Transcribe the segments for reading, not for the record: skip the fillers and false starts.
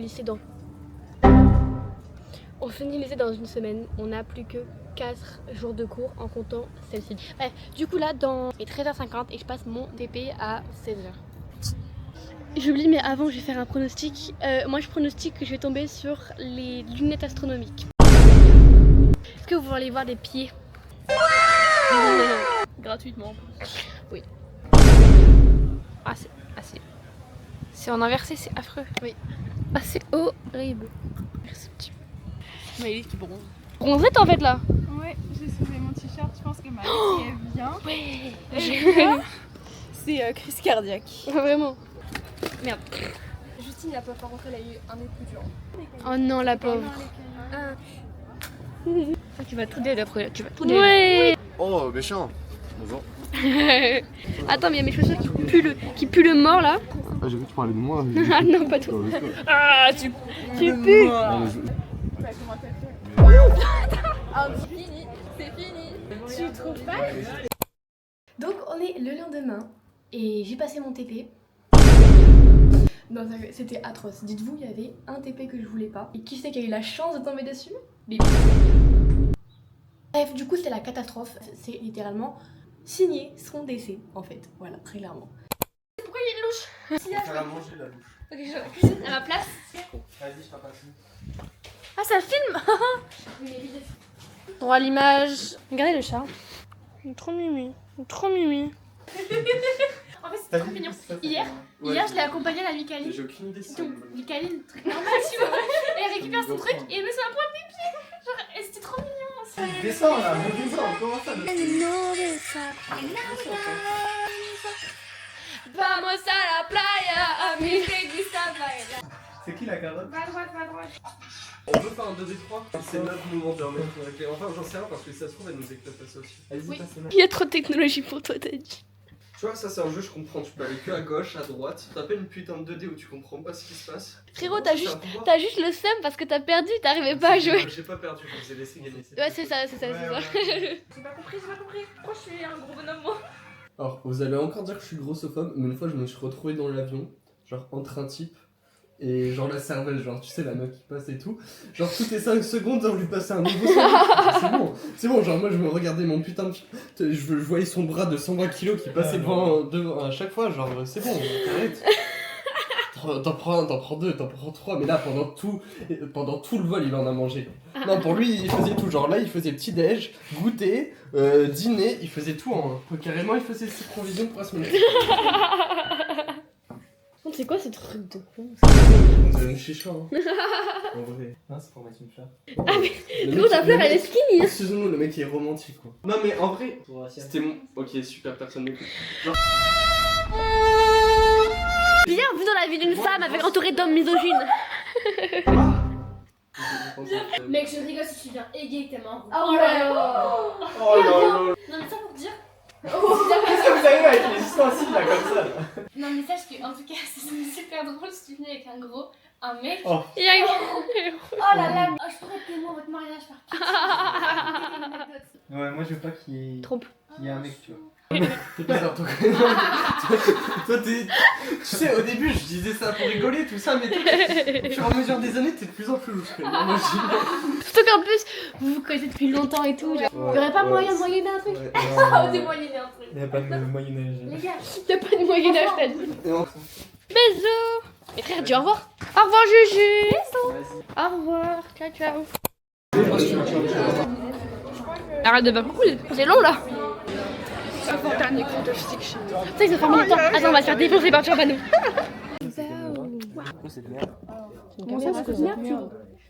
lycée dans... On finit le lycée dans une semaine. On n'a plus que 4 jours de cours en comptant celle-ci. Bref, du coup là, dans 13h50 et je passe mon TP à 16h. J'oublie, mais avant, je vais faire un pronostic. Moi, je pronostique que je vais tomber sur les lunettes astronomiques. Est-ce que vous voulez voir des pieds? Gratuitement. Oui. Ah, c'est en inversé, c'est affreux. Oui. Ah, c'est horrible. Merci, petit. Maëlys qui bronze. Bronzette en fait là. Ouais, j'ai soulevé mon t-shirt, je pense que Maëlys si elle vient. Ouais. C'est crise cardiaque. Vraiment. Merde. Justine n'a pas rentré, elle a eu un nez plus dur. Oh non, la pauvre. Tu vas tout dire d'après. Tu vas tout dire. Ouais. Oh, méchant. Bonjour. Attends, mais il y a mes chaussures qui puent le mort là. Ah, j'ai vu que tu parlais de moi. Ah non, pas toi. Ah, tu pues. Ah, c'est fini, c'est fini. Tu trouves pas? Donc on est le lendemain et j'ai passé mon TP. Non, c'était atroce. Dites-vous, il y avait un TP que je voulais pas. Et qui c'est qui a eu la chance de tomber dessus? Bref, du coup c'est la catastrophe. C'est littéralement signer son décès en fait. Voilà, très clairement. Pourquoi il y a une louche? Elle a mangé la louche. Ok, je vais à la cuisine à ma place. Vas-y, je t'en passe. Ah, ça filme. Droit à l'image. Regardez le chat. Il est trop mimi. Il est trop mimi. En fait, c'est trop mignon. Hier, je l'ai accompagné à la Micaline. J'ai aucune idée si Donc, Micaline, truc normal, tu vois. Et elle récupère son truc et elle met sur la pointe des pieds. Genre, et c'était trop mignon. Descends là, descends, comment ça Vamos a la playa, a mi reguista baila. C'est qui la carotte? Va à droite, va à droite. On veut faire un 2v3. C'est notre moment de remettre. Enfin, j'en sais rien parce que si ça se trouve, elle nous éclate ça aussi. Vas-y, Oui. passe-moi. Il y a trop de technologie pour toi, t'as dit. Tu vois, ça c'est un jeu, je comprends. Tu peux aller que à gauche, à droite. T'as pas une putain de 2D où tu comprends pas ce qui se passe. Frérot, C'est t'as un juste pouvoir. le seum parce que t'as perdu, t'arrivais pas à jouer. J'ai pas perdu, je vous ai laissé gagner. Ouais, c'est ça. J'ai pas compris. Pourquoi je suis un gros bonhomme, moi? Alors, vous allez encore dire que je suis grossophobe, mais une fois je me suis retrouvé dans l'avion, genre en train type, et genre la cervelle, genre tu sais la note qui passe et tout, genre toutes les 5 secondes on lui passait un nouveau cerveau. C'est bon, genre moi je me regardais mon putain de... Je voyais son bras de 120 kilos qui passait devant à chaque fois, genre c'est bon, arrête. T'en prends 2, t'en prends 3, mais là pendant tout le vol il en a mangé. Non, pour lui il faisait tout, genre là il faisait petit-déj, goûter, dîner, il faisait tout en... Carrément il faisait ses provisions pour la semaine. C'est quoi ce truc de con? On dirait une chicha, hein. En vrai. Ah, c'est pour mettre une fleur. Ah, mais nous ta fleur elle est skinny. Hein. Excusez-nous, le mec il est romantique quoi. Non, mais en vrai, c'était mon. Ok, super, personne m'écoute. Genre... Bienvenue dans la vie d'une femme avec entourée d'hommes misogynes. Mec, je rigole si tu viens égayer que t'es marrant. Oh là là. Oh là là. Non, mais ça pour dire. Qu'est-ce que vous avez avec les ustensiles là comme ça là? Non, mais sache que, en tout cas, c'est super drôle si tu venais avec un mec. Oh. Il y a Oh là là, oh, je pourrais être témoin à votre mariage par pitié. Ouais, moi je veux pas qu'il Trompe. y ait un mec, tu vois. T'es bizarre, toi. Toi, t'es. Tu sais, au début, je disais ça pour rigoler, tout ça, mais au fur et à mesure des années, t'es de plus en plus louche. Surtout qu'en plus, vous vous connaissez depuis longtemps et tout. Genre. Ouais, Y'aurait pas ouais, moyen de moyenner un truc? Oh, t'es moyenné un truc. Il y a pas de moyen-âge. Les gars, Y'a pas de moyen-âge, t'as dit. Et on... Bisous. Et frère, dis au revoir. Au revoir, Juju. Au revoir. Ciao, ciao. Arrête de pas beaucoup, c'est long là. Ça va faire dernier cours de physique chez nous. Tu sais que ça fait combien de temps? Attends, on va se faire défoncer par Turbano. Comment ça, c'est quoi?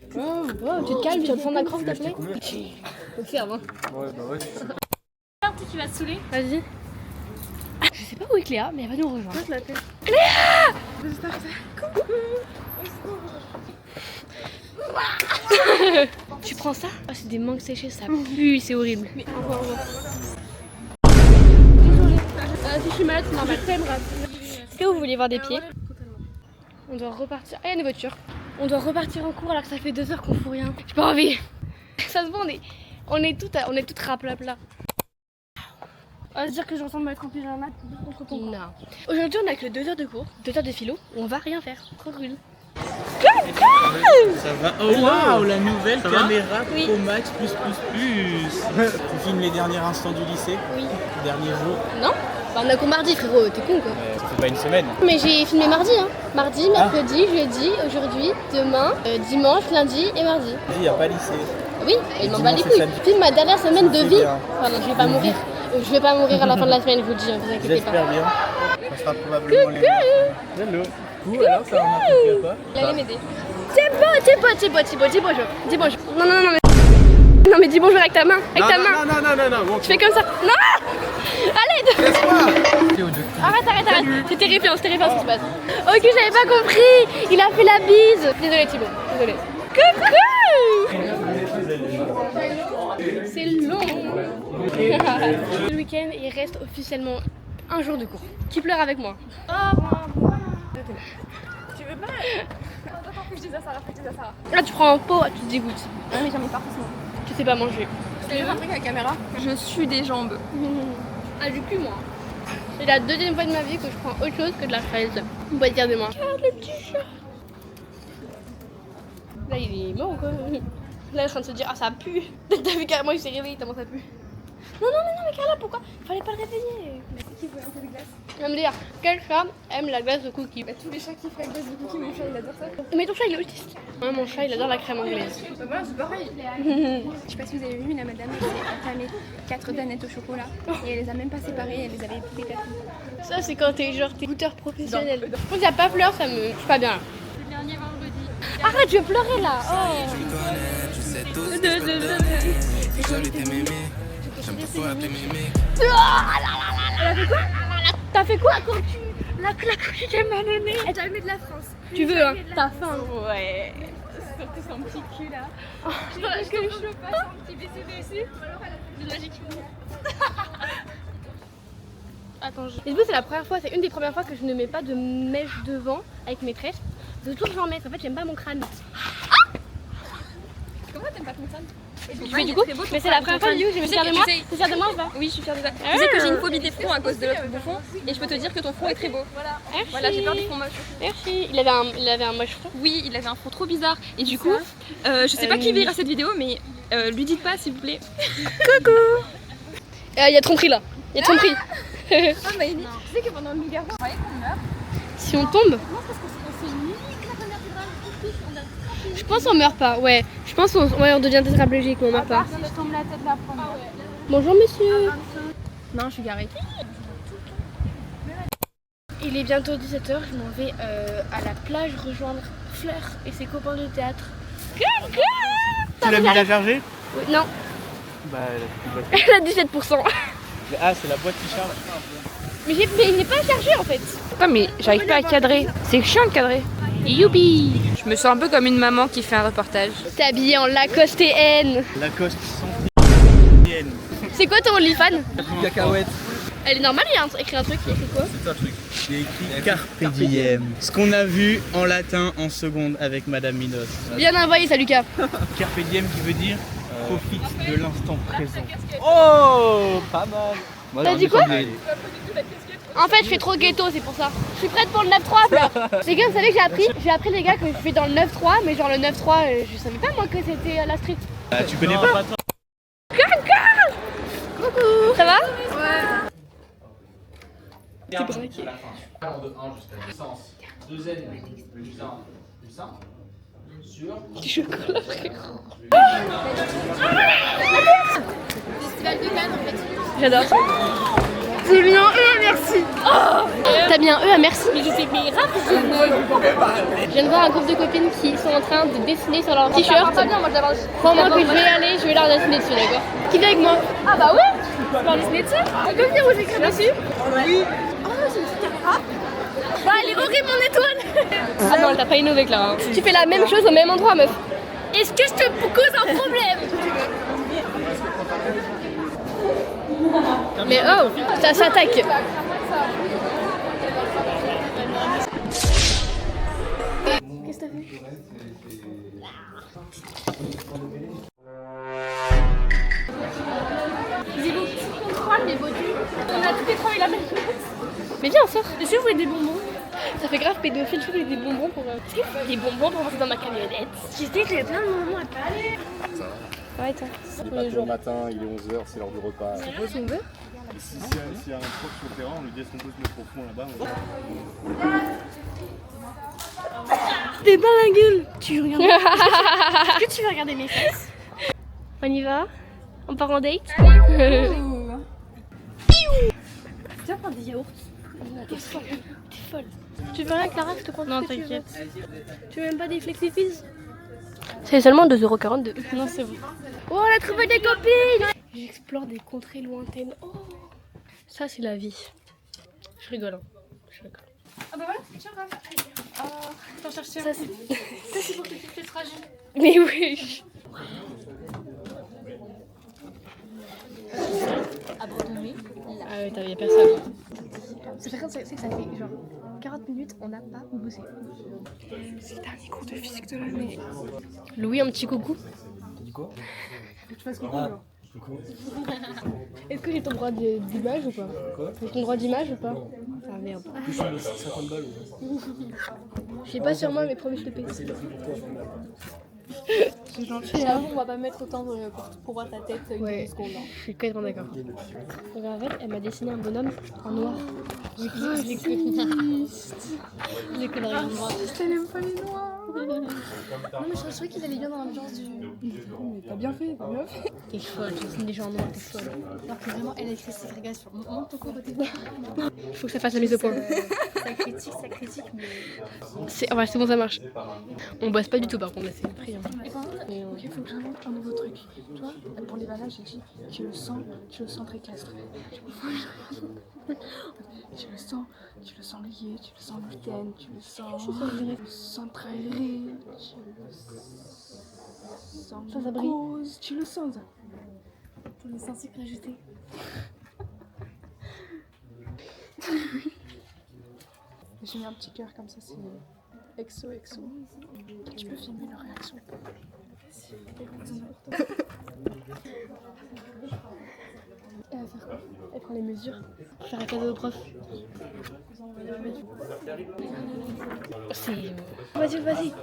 Tu te calmes, tu vas te prendre la crosse, s'il te plaît? Observe, hein. Ouais, bah ouais. un petit qui va te saouler. Vas-y. Je sais pas où est Cléa, mais elle va nous rejoindre. Je l'appelle. Tu prends ça? Ah, c'est des mangues séchées, ça pue, c'est horrible. Mais au revoir. Désolée. Si je suis malade, c'est normal. Est-ce que vous voulez voir des pieds? On doit repartir. Ah, il y a une voiture. On doit repartir en cours alors que ça fait 2 heures qu'on fout rien. J'ai pas envie. Ça se voit, on est toutes raplapla. On va se dire que je ressemble à être en pyjama contre ton corps. Non. Aujourd'hui, on a que 2 heures de cours, 2 heures de philo, où on va rien faire. Trop cool. Ça va. Oh waouh, la nouvelle caméra Pro Max plus. Tu filmes les derniers instants du lycée? Oui. Dernier jour? Non? Bah on a qu'au mardi frérot, t'es con quoi. Ça fait pas une semaine. Mais j'ai filmé mardi hein. Mardi, mercredi, jeudi, aujourd'hui, demain, dimanche, lundi et mardi. Il y a pas lycée. Oui, il m'en bat les dimanche et couilles. samedi. Je filme ma dernière semaine de C'est vie. bien. Pardon, je vais pas mourir. Je vais pas mourir à la fin de la semaine, je vous le dis, hein, vous inquiétez pas. J'espère bien. Ça sera probablement les Hello. Coucou, alors ça remarque pas? Il allait m'aider. C'est beau, dis bonjour. Dis bonjour. Non, mais... Non mais dis bonjour avec ta main. Avec ta main. Non. Tu fais comme ça. Non. Allez. Arrête. C'est terrifiant ce qui se passe. Ok, j'avais pas compris. Il a fait la bise. Désolé Thibaut, désolé. Coucou. C'est long. Le week-end, il reste officiellement un jour de cours. Qui pleure avec moi? Tu veux pas? Attends, faut que je dise à Sarah, Là tu prends un pot, tu te dégoûtes. Ah mais j'en ai partout sinon. Tu sais pas manger. Je vais un truc à la caméra. Je suis des jambes. Ah du cul moi. C'est la deuxième fois de ma vie que je prends autre chose que de la fraise. On peut dire de moi. Regarde le petit chat. Là il est mort ou quoi? Là il est en train de se dire ah ça pue. T'as vu carrément il s'est réveillé tellement ça pue. Non mais Carla pourquoi? Fallait pas le réveiller. Mais c'est qui veut un peu de glace? Je vais me dire quel chat aime la glace de cookie? Bah tous les chats qui font la glace de cookie, mon chat il adore ça. Mais ton chat il est autiste. Ouais, mon chat il adore la crème anglaise. Bah moi c'est pareil. Je sais pas si vous avez vu, la madame elle s'est entamée 4 danettes au chocolat et elle les a même pas séparées, elle les avait décapées. Ça c'est quand t'es goûteur professionnel. Quand il n'y a pas fleur ça me... Je suis pas bien là. Le dernier vendredi. Arrête je vais pleurer là. Oh. T'as fait quoi quand tu... La cookie qu'elle m'a donnée? Elle t'a mis de la France. Tu veux hein? T'as faim. Ouais. Surtout son petit cul là. Je veux pas son petit BCD dessus. Attends, c'est la première fois, c'est une des premières fois que je ne mets pas de mèche devant avec mes tresses. De toujours j'en mets, en fait j'aime pas mon crâne. Comment t'aimes pas ton crâne? Mais du coup, mais c'est la première fois que je me suis fière de moi. T'es fière de moi ou pas? Oui, je suis fière de toi. Tu sais que j'ai une phobie des fronts à cause de l'autre bouffon et je peux te dire que ton front est très beau. Voilà, j'ai peur des fronts moches. Merci. Il avait un moche front. Oui, il avait un front trop bizarre et du coup, je sais pas qui verra cette vidéo mais lui dites pas s'il vous plaît. Coucou. Il y a tromperie là. Il y a tromperie. Ah bah tu sais que pendant le loup-garou, on croyait qu'on meurt. Si on tombe? Non, parce qu'on fait unique la première cathédrale. Je pense qu'on meurt pas, ouais. Je pense qu'on devient tétraplégique, mais on meurt pas. Si je tombe la tête la première. Bonjour monsieur. Non, je suis garée. Il est bientôt 17h, je m'en vais à la plage rejoindre Fleur et ses copains de théâtre. Tu l'as mis à charger? Oui, non, Bah elle a plus de batterie. elle a 17%. Ah c'est la boîte qui charge. Mais il n'est pas chargé en fait. Putain, mais j'arrive pas à cadrer. C'est chiant de cadrer. Youpi! Je me sens un peu comme une maman qui fait un reportage. T'es habillée en Lacoste et N. Lacoste sans C'est quoi ton OnlyFans? cacahuètes. Elle est normale, il y a écrit un truc, il y a écrit quoi? C'est un truc. Il y a écrit Carpe diem. Ce qu'on a vu en latin en seconde avec Madame Minos. Bien envoyé ça Lucas. Carpe diem qui veut dire profite de l'instant présent. Oh, pas mal. T'as dit quoi? En fait je fais trop ghetto, c'est pour ça. Je suis prête pour le 9-3 Fleur. Les gars vous savez que j'ai appris les gars que je fais dans le 9-3, mais genre le 9-3 je savais pas moi que c'était la street. Bah, tu connais pas? Coucou. Ça va? T'es braqué. Allant de 1 jusqu'à licence 2N plus 1 plus 1 sur Du chocolat frérot. Festival de Cannes en fait. J'adore. J'ai mis un E, merci. Oh, t'as mis un E à merci. Mais je sais mais je viens de voir un groupe de copines qui sont en train de dessiner sur leur t-shirt. Pas bien, moi j'avance. Pendant que je vais aller, je vais leur dessiner dessus, d'accord? Qui vient avec moi? Ah bah ouais. Tu peux leur dessiner dessus? Tu peux venir où j'écris dessus? Oui. Oh, c'est une petite caméra. Bah elle est horrible mon étoile. Ah non, t'as pas innové Clara. Tu fais la même chose au même endroit meuf. Est-ce que je te cause un problème? Mais oh, ça s'attaque. Qu'est-ce que t'as fait? Zibou, contrôle les bautus. On a tous les trois eu la même chose. Mais viens, on sort. Est-ce que vous voulez des bonbons? Ça fait grave pédophile, je trouve, avec des bonbons pour... Des bonbons pour rentrer dans ma camionnette. Je sais qu'il y a plein de moments à parler. Ça va. Ça va et toi? Tous les jours. Le matin, il est 11h, c'est l'heure du repas. C'est quoi son veut? S'il y a un prof sur le terrain, on lui dit est-ce qu'on peut se mettre au fond là-bas. T'es pas la gueule. Tu regardes. Est-ce que tu veux regarder mes fesses? On y va? On part en date? Viens prendre des yaourts. T'es folle. T'es folle. Tu veux rien, Clara? Je te prends. Non, t'inquiète. Tu veux même pas des Flexifizz? C'est seulement 2,42 €. Non, c'est bon. Oh, on a trouvé des copines! J'explore des contrées lointaines. Oh, ça, c'est la vie. Je rigole, hein. Je rigole. Ah bah voilà, tiens, Raph. T'en cherches Ça, c'est pour que tu te fasses fragile. Mais oui. Abandonné. Ah oui, t'avais personne. C'est que ça fait genre 40 minutes, on n'a pas bossé. C'est le dernier cours de physique de l'année. Louis, un petit coucou. T'as dit quoi? Faut que tu fasses coucou, genre. Est-ce que j'ai ton droit d'image ou pas? Quoi? J'ai ton droit d'image ou pas? Non. Ah merde. Plus sur 50 balles. Je sais pas sur moi, mais promis, je te paye. C'est la pris pour toi. C'est gentil. J'avoue, on va pas mettre autant pour voir ta tête Ouais. une seconde. Je suis complètement d'accord. Regarde, elle m'a dessiné un bonhomme en noir. J'ai que de rien de droit. Elle aime pas les noirs. Non, mais je trouvais qu'il allait bien dans l'ambiance du. Mais t'as bien fait, t'as bien fait. T'es folle, je dessine des gens en noir, t'es folle. Alors que vraiment, elle a écrit ségrégation. Monte ton côté. Faut que ça fasse la mise au point. Ça critique, mais. C'est bon, ça marche. On bosse pas du tout par contre, là, c'est une prière. Ok, faut que j'invente un nouveau truc. Tu vois, pour les valages, j'ai dit tu le sens très castre. Tu le sens lié, tu le sens mitaine, tu le sens trairé, tu le sens cause, tu le sens. Pour le sens sucre ajouté. J'ai mis un petit cœur comme ça, c'est XOXO. Tu peux filmer leur réaction. Elle va faire quoi? Elle prend les mesures pour faire un cadeau au prof. C'est... Vas-y.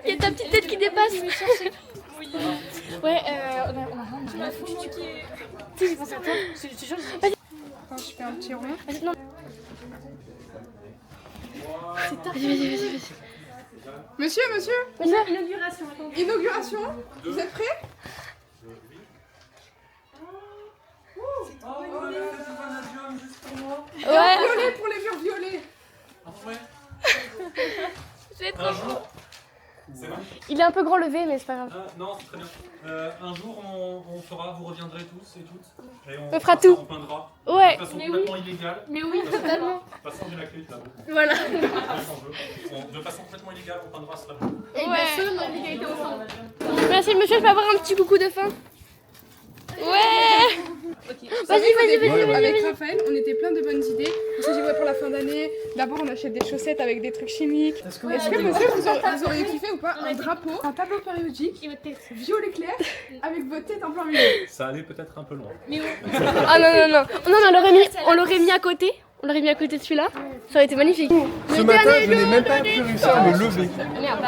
Il y a ta petite tête qui dépasse. Ouais, on a rien de foutu qui est... Tu sais, j'ai pensé à toi. Je te jure, vas-y. Attends, je fais un petit rond. Vas-y, non. Vas-y. Monsieur, Inauguration. inauguration, vous êtes prêts? Ouais. Violet pour les murs violets. C'est trop beau. Il est un peu grand levé, mais c'est pas grave. Non, c'est très bien. Un jour, on fera, vous reviendrez tous et toutes. Et On fera tout. On peindra. Ouais. De façon complètement illégale. Mais oui, totalement. De toute façon, j'ai la clé là. Voilà. De façon complètement illégale, on peindra cela. Ouais. Merci monsieur, je peux avoir un petit coucou de fin? Ouais. Vas-y. Avec Raphaël, on était plein de bonnes idées. On s'est dit ouais, pour la fin d'année, d'abord on achète des chaussettes avec des trucs chimiques. Est-ce que monsieur, vous auriez kiffé ou pas un drapeau, un tableau périodique, violet clair, avec votre tête en plein milieu? Ça allait peut-être un peu loin. Ah non, on l'aurait mis à côté. On l'aurait mis à côté de celui-là. Ça aurait été magnifique. Ce matin, je n'ai même pas pu réussir à me lever. Merde,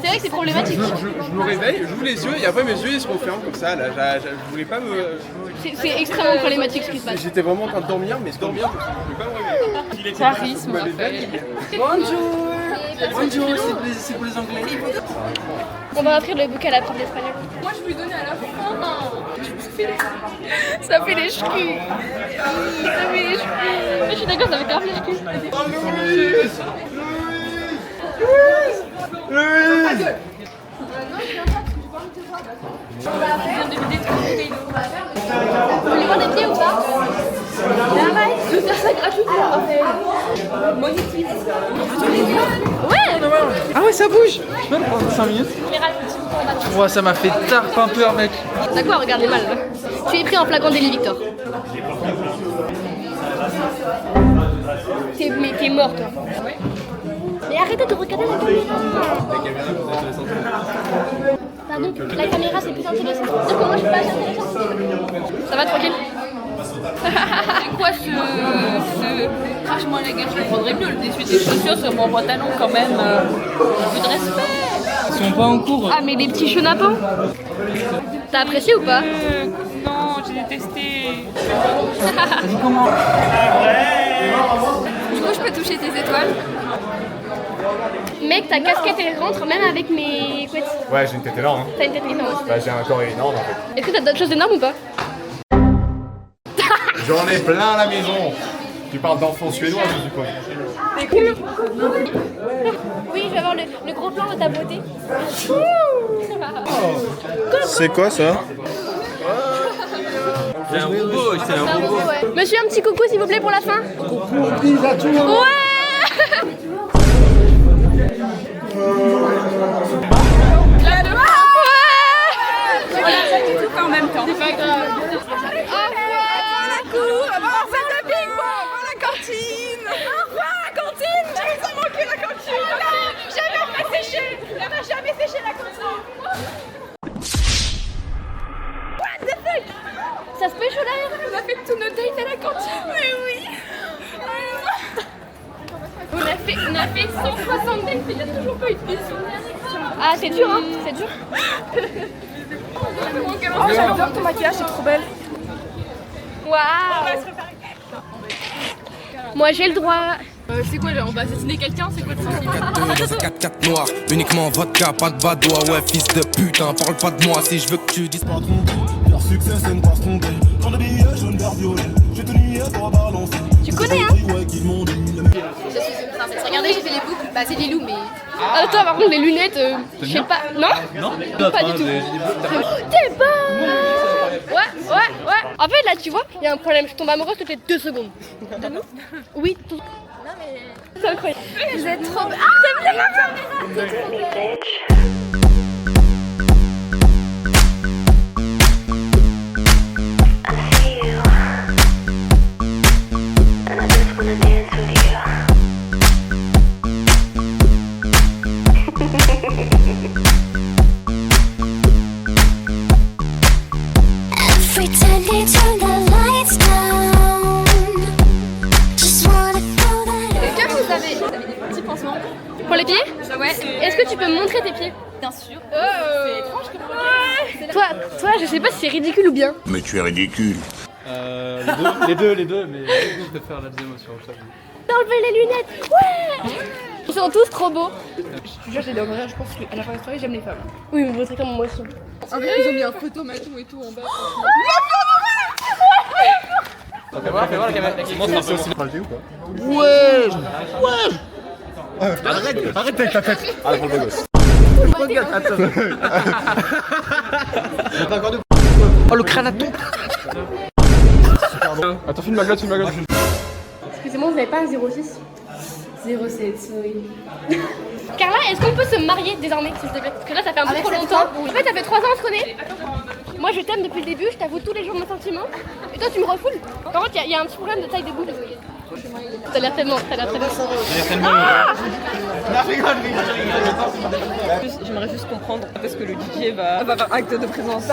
c'est vrai que c'est problématique. Je me réveille, j'ouvre les yeux et après mes yeux ils se referment comme ça. Là, je voulais pas me. C'est extrêmement problématique ce qui se passe. J'étais vraiment en train de dormir, mais dormir, je voulais pas me réveiller. Charisme. Bonjour, c'est pour les Anglais. On va offrir le bouquet à la prof d'espagnol. Moi je lui donnais à la fin. Ça fait les ch'culs. Je suis d'accord, ça fait grave les ch'culs. Vous voulez voir des pieds ou pas? Je veux faire ça gratuitement. Ouais. Ah ouais, ça bouge. Je peux le prendre 5 minutes. Ouais, ça m'a fait tarpe un peu, mec. T'as quoi à regarder mal là? Tu es pris en flagrant délit, Victor. Mais t'es mort, toi. Mais arrêtez de regarder la caméra. Pardon, la caméra c'est plus intéressant. Donc moi je suis pas assez intéressante. Ça va tranquille? la gueule, je prendrais mieux le dessus des chaussures sur mon pantalon quand même. Un peu de respect. Ils sont pas en cours. Ah, mais les petits chenapans. T'as apprécié ou pas? Non, j'ai détesté. T'as dit comment? Du coup, je peux toucher tes étoiles. Mec, ta casquette elle rentre même avec mes couettes. Ouais, j'ai une tête énorme. T'as une tête énorme aussi. Bah, j'ai un corps énorme en fait. Est-ce que t'as d'autres choses énormes ou pas? J'en ai plein à la maison. Tu parles d'enfants suédois, je suppose. Oui, je vais avoir le gros plan de ta beauté. C'est quoi ça? C'est un robot, c'est un robot. Ouais. Monsieur, un petit coucou s'il vous plaît pour la fin. Ouais. En même temps. C'est pas grave. La cour, on va faire le ping-pong, à la cantine. Au revoir la cantine. Tu nous as manqué la cantine. Jamais on va sécher. On n'a jamais séché la cantine. What the fuck? Ça se peut chaud là? On a fait tous nos dates à la cantine. Mais oui. On a fait 160 dates, il n'y a toujours pas eu de bisous. Ah, c'est dur, hein? C'est dur. Oh, j'adore ton maquillage, c'est trop belle. Waouh! Moi j'ai le droit. C'est quoi là? On va assassiner quelqu'un? C'est quoi le sens? 4-4 noir, uniquement vodka, pas de badois. Ouais, fils de putain, parle pas de moi si je veux que tu dises pas tromper. Leur succès, c'est ne pas se tromper. Quand le billet jaune, vert, violet, j'ai tenu à toi balancer. Tu connais, hein? Regardez, j'ai fait les boucles. Bah, c'est des loups, mais. Ah, toi, par contre, les lunettes, je sais pas. Non? Non, pas du tout. T'es bon! Ouais. En fait, là, tu vois, il y a un problème. Je tombe amoureuse toutes les 2 secondes. De nous? Oui, tout. Non, mais. C'est incroyable. Vous êtes trop. Ah, t'aimes bien. Est-ce que vous avez des petits pansements pour les pieds? Ouais. Est-ce que tu peux me montrer tes pieds? Bien sûr. C'est étrange comme toi, je sais pas si c'est ridicule ou bien. Mais tu es ridicule. Les deux, mais je préfère la deuxième option, je t'avoue. T'as enlevé les lunettes? Ouais. Ils sont tous trop beaux. Je te jure, j'ai des je pense qu'à la fin de la soirée, j'aime les femmes. Oui, mais vous êtes comme moi aussi. En fait, ils ont mis un photomaton et tout en bas. Fais voir la caméra. C'est aussi ou pas? Ouais. Arrête avec ta tête. Ah, pour le gosse. Regarde, attends. Oh, le crânaton. Attends, filme ma glotte. Excusez-moi, vous n'avez pas un 06? 07, sorry. Carla, est-ce qu'on peut se marier désormais, s'il te plaît? Parce que là, ça fait un peu trop longtemps. En fait, ça fait 3 ans qu'on se connaît. Moi, je t'aime depuis le début, je t'avoue tous les jours mes sentiments. Et toi, tu me refoules. Par contre, il y a un petit problème de taille de boule. T'as l'air tellement. J'aimerais juste comprendre parce que le DJ va avoir acte de présence.